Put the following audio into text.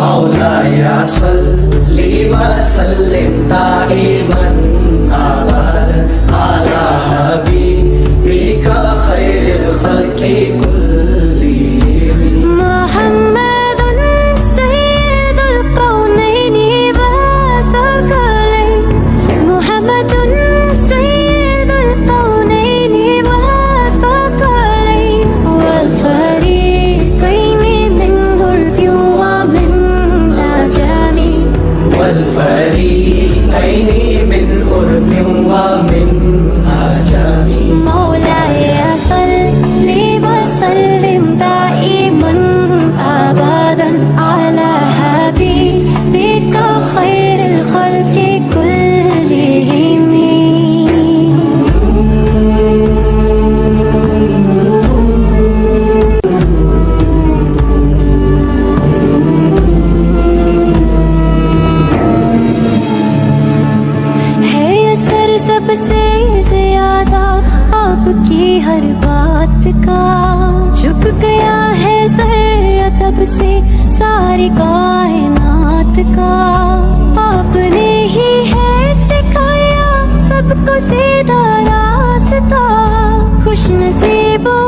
मौलाया सल्ली व सल्लिम दाइमन अबदन अला हबीबिका खैरिल खल्क़ि कुल्लिहिम। मुहम्मदुन सय्यदुल कौनैनि व सकलैन, मुहम्मदुन सय्यदुल कौनैनि व सकलैन, वल फरीक़ैनि मिन गुर्बि व मिन अजमी, वल फरीक़ैनि मिन उर्बि व मिन अजमी। मौलाया सल्ली व सल्लिम दाइमन अबदन अला हबीबिका खैरिल खल्क़ि कुल्लिहिम। है असर सबसे ज्यादा आपकी हर बात का, झुक गया है सर तब से सारी कायनात का। आपने ही है सिखाया सबको सीधा रास्ता, खुश नसीबों